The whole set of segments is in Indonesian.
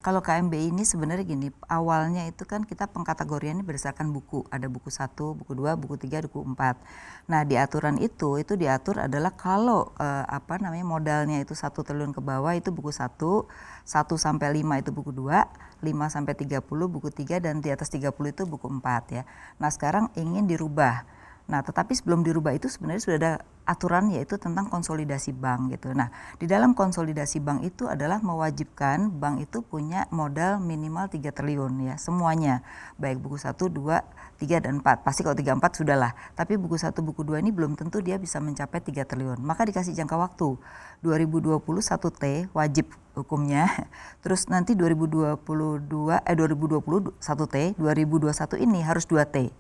Kalau KMBI ini sebenarnya gini, awalnya itu kan kita pengkategoriannya berdasarkan buku. Ada buku 1, buku 2, buku 3, buku 4. Nah, di aturan itu diatur adalah kalau modalnya itu 1 triliun ke bawah itu buku 1, 1 sampai 5 itu buku 2, 5 sampai 30 buku 3 dan di atas 30 itu buku 4 ya. Nah, sekarang ingin dirubah. Nah, tetapi sebelum dirubah itu sebenarnya sudah ada aturan yaitu tentang konsolidasi bank gitu. Nah, di dalam konsolidasi bank itu adalah mewajibkan bank itu punya modal minimal 3 triliun ya, semuanya. Baik buku 1, 2, 3 dan 4. Pasti kalau 3, 4 sudahlah. Tapi buku 1, buku 2 ini belum tentu dia bisa mencapai 3 triliun. Maka dikasih jangka waktu. 2020 1T wajib hukumnya. Terus nanti 2020 1T, 2021 ini harus 2T.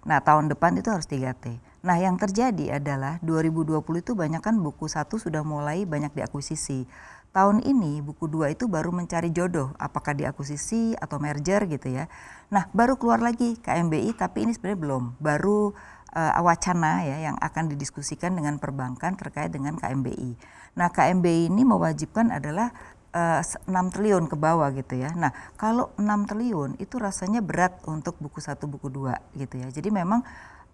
Nah, tahun depan itu harus 3T. Nah, yang terjadi adalah 2020 itu banyak kan buku 1 sudah mulai banyak diakuisisi. Tahun ini buku 2 itu baru mencari jodoh, apakah diakuisisi atau merger gitu ya. Nah, baru keluar lagi KMBI tapi ini sebenarnya belum. Baru wacana ya yang akan didiskusikan dengan perbankan terkait dengan KMBI. Nah, KMBI ini mewajibkan adalah 6 triliun ke bawah gitu ya. Nah, kalau 6 triliun itu rasanya berat untuk buku 1, buku 2 gitu ya. Jadi memang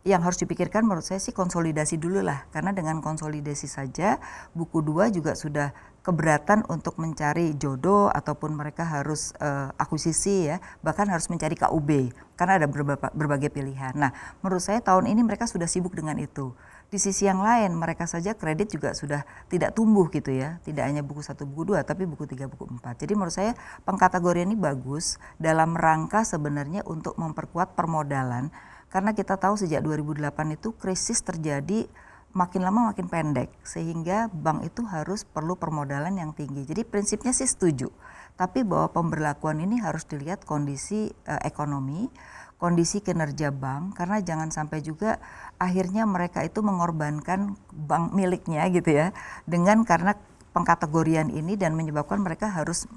yang harus dipikirkan menurut saya sih konsolidasi dulu lah. Karena dengan konsolidasi saja buku 2 juga sudah keberatan untuk mencari jodoh ataupun mereka harus akuisisi ya. Bahkan harus mencari KUB karena ada berbagai pilihan. Nah, menurut saya tahun ini mereka sudah sibuk dengan itu. Di sisi yang lain mereka saja kredit juga sudah tidak tumbuh gitu ya. Tidak hanya buku 1, buku 2 tapi buku 3, buku 4. Jadi menurut saya pengkategorian ini bagus dalam rangka sebenarnya untuk memperkuat permodalan. Karena kita tahu sejak 2008 itu krisis terjadi makin lama makin pendek. Sehingga bank itu harus perlu permodalan yang tinggi. Jadi prinsipnya sih setuju. Tapi bahwa pemberlakuan ini harus dilihat kondisi ekonomi, kondisi kinerja bank, karena jangan sampai juga akhirnya mereka itu mengorbankan bank miliknya gitu ya, dengan karena pengkategorian ini dan menyebabkan mereka harus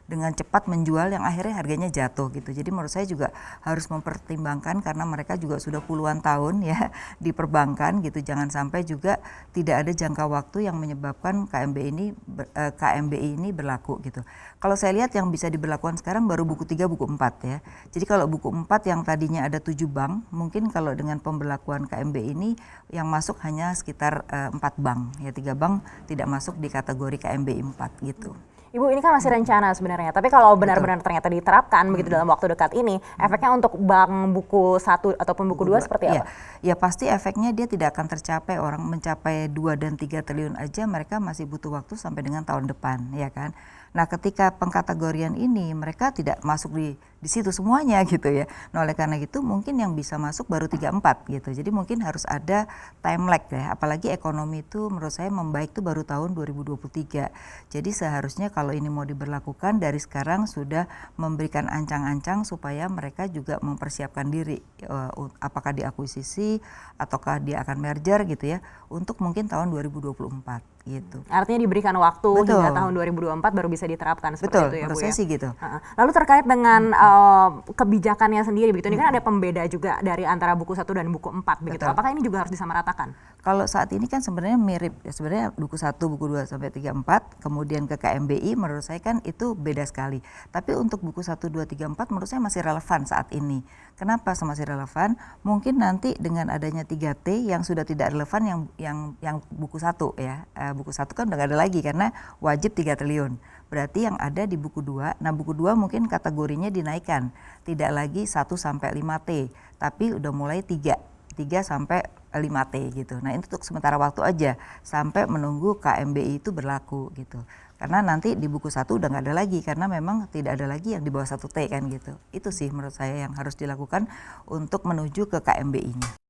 dengan cepat menjual yang akhirnya harganya jatuh gitu. Jadi menurut saya juga harus mempertimbangkan karena mereka juga sudah puluhan tahun ya di perbankan gitu. Jangan sampai juga tidak ada jangka waktu yang menyebabkan KMBI ini berlaku gitu. Kalau saya lihat yang bisa diberlakukan sekarang baru buku 3, buku 4 ya. Jadi kalau buku 4 yang tadinya ada 7 bank, mungkin kalau dengan pemberlakuan KMBI ini yang masuk hanya sekitar 4 bank ya, 3 bank tidak masuk di kategori KMBI 4 gitu. Ibu, ini kan masih rencana sebenarnya, tapi kalau benar-benar ternyata diterapkan begitu dalam waktu dekat ini, efeknya untuk bank buku 1 ataupun buku 2 seperti apa? Ya pasti efeknya dia tidak akan tercapai, orang mencapai 2 dan 3 triliun aja mereka masih butuh waktu sampai dengan tahun depan ya kan. Nah, ketika pengkategorian ini mereka tidak masuk di situ semuanya gitu ya. Nah, oleh karena itu mungkin yang bisa masuk baru 3, 4 gitu. Jadi mungkin harus ada time lag ya. Apalagi ekonomi itu menurut saya membaik itu baru tahun 2023. Jadi seharusnya kalau ini mau diberlakukan dari sekarang sudah memberikan ancang-ancang supaya mereka juga mempersiapkan diri apakah diakuisisi ataukah dia akan merger gitu ya untuk mungkin tahun 2024 gitu. Artinya diberikan waktu hingga tahun 2024 baru bisa diterapkan seperti itu ya Bu ya. Menurut saya sih gitu. Lalu terkait dengan kebijakannya sendiri begitu, ini kan ada pembeda juga dari antara buku 1 dan buku 4 begitu. Apakah ini juga harus disamaratakan? Kalau saat ini kan sebenarnya mirip ya, sebenarnya buku 1, buku 2 sampai 3, 4, kemudian ke KMBI menurut saya kan itu beda sekali. Tapi untuk buku 1, 2, 3, 4 menurut saya masih relevan saat ini. Kenapa masih relevan? Mungkin nanti dengan adanya 3T yang sudah tidak relevan yang buku 1 ya. Buku 1 kan udah gak ada lagi karena wajib 3 triliun. Berarti yang ada di buku 2, nah buku 2 mungkin kategorinya dinaikkan. Tidak lagi 1 sampai 5T, tapi udah mulai 3 sampai 5T gitu. Nah, itu untuk sementara waktu aja sampai menunggu KMBI itu berlaku gitu. Karena nanti di buku 1 udah nggak ada lagi karena memang tidak ada lagi yang di bawah 1T kan gitu. Itu sih menurut saya yang harus dilakukan untuk menuju ke KMBI-nya.